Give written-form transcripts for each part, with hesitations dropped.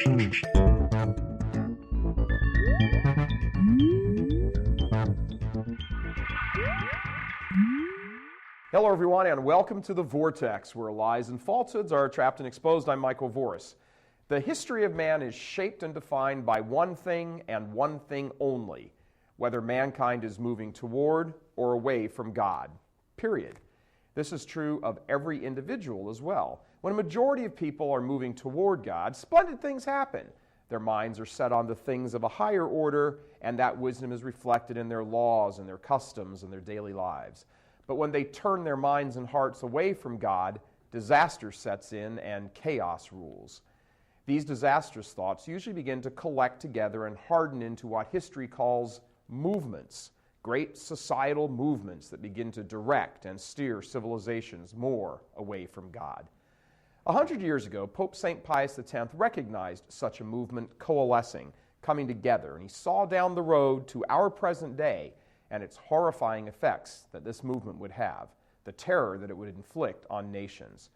Hello everyone, and welcome to The Vortex, where lies and falsehoods are trapped and exposed. I'm Michael Voris. The history of man is shaped and defined by one thing and one thing only, whether mankind is moving toward or away from God, period. This is true of every individual as well. When a majority of people are moving toward God, splendid things happen. Their minds are set on the things of a higher order, and that wisdom is reflected in their laws and their customs and their daily lives. But when they turn their minds and hearts away from God, disaster sets in and chaos rules. These disastrous thoughts usually begin to collect together and harden into what history calls movements, great societal movements that begin to direct and steer civilizations more away from God. 100 years ago, Pope St. Pius X recognized such a movement coalescing, coming together, and he saw down the road to our present day and its horrifying effects that this movement would have, the terror that it would inflict on nations.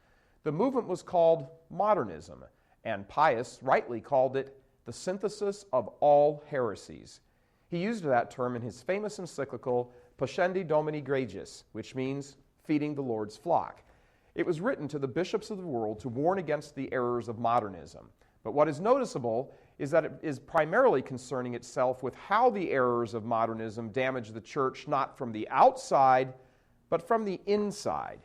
The movement was called Modernism, and Pius rightly called it the synthesis of all heresies. He used that term in his famous encyclical, Pascendi Domini Gregis, which means feeding the Lord's flock. It was written to the bishops of the world to warn against the errors of modernism. But what is noticeable is that it is primarily concerning itself with how the errors of modernism damage the church not from the outside, but from the inside.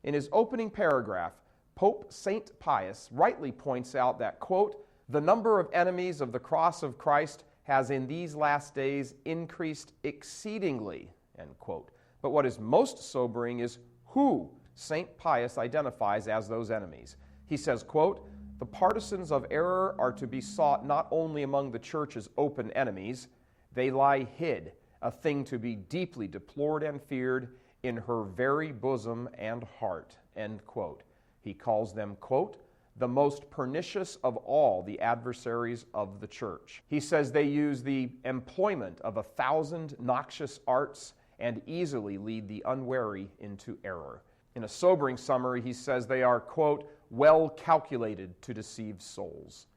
In his opening paragraph, Pope St. Pius rightly points out that, quote, "The number of enemies of the cross of Christ has in these last days increased exceedingly," end quote. But what is most sobering is who St. Pius identifies as those enemies. He says, quote, "The partisans of error are to be sought not only among the church's open enemies, they lie hid, a thing to be deeply deplored and feared, in her very bosom and heart," end quote. He calls them, quote, "the most pernicious of all the adversaries of the church." He says they use the employment of 1,000 noxious arts and easily lead the unwary into error. In a sobering summary, he says they are, quote, "well calculated to deceive souls."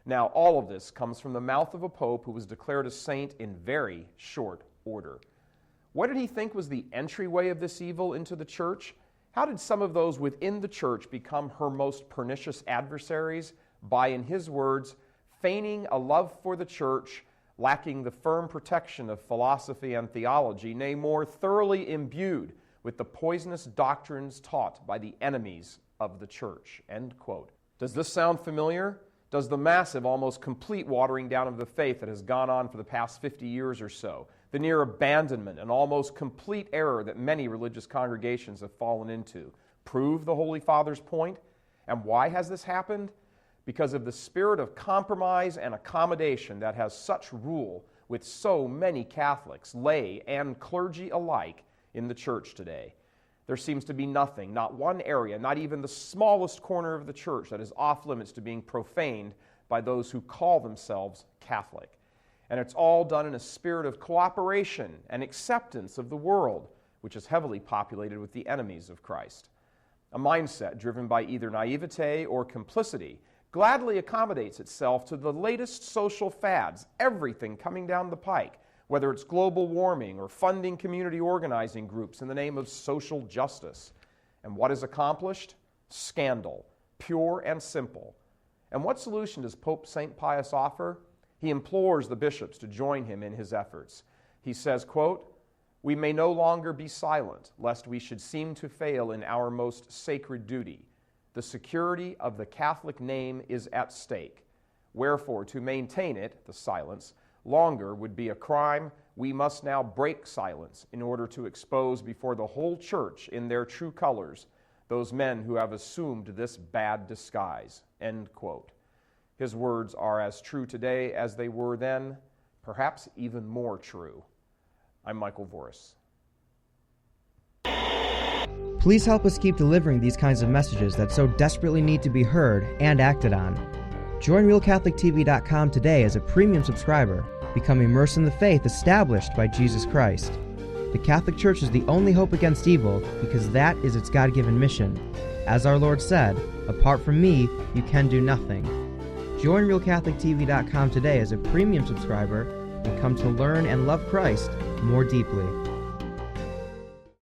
Now, all of this comes from the mouth of a pope who was declared a saint in very short order. What did he think was the entryway of this evil into the church? How did some of those within the church become her most pernicious adversaries? By, in his words, feigning a love for the church, lacking the firm protection of philosophy and theology, nay, more thoroughly imbued with the poisonous doctrines taught by the enemies of the church, end quote. Does this sound familiar? Does the massive, almost complete watering down of the faith that has gone on for the past 50 years or so, the near abandonment and almost complete error that many religious congregations have fallen into, prove the Holy Father's point? And why has this happened? Because of the spirit of compromise and accommodation that has such rule with so many Catholics, lay and clergy alike, in the church today. There seems to be nothing, not one area, not even the smallest corner of the church that is off limits to being profaned by those who call themselves Catholic. And it's all done in a spirit of cooperation and acceptance of the world, which is heavily populated with the enemies of Christ. A mindset driven by either naivete or complicity gladly accommodates itself to the latest social fads, everything coming down the pike, whether it's global warming or funding community organizing groups in the name of social justice. And what is accomplished? Scandal, pure and simple. And what solution does Pope St. Pius offer? He implores the bishops to join him in his efforts. He says, quote, "We may no longer be silent, lest we should seem to fail in our most sacred duty. The security of the Catholic name is at stake. Wherefore, to maintain it, the silence, longer would be a crime. We must now break silence in order to expose before the whole church in their true colors those men who have assumed this bad disguise," end quote. His words are as true today as they were then, perhaps even more true. I'm Michael Voris. Please help us keep delivering these kinds of messages that so desperately need to be heard and acted on. Join RealCatholicTV.com today as a premium subscriber. Become immersed in the faith established by Jesus Christ. The Catholic Church is the only hope against evil because that is its God-given mission. As our Lord said, "Apart from me, you can do nothing." Join RealCatholicTV.com today as a premium subscriber and come to learn and love Christ more deeply.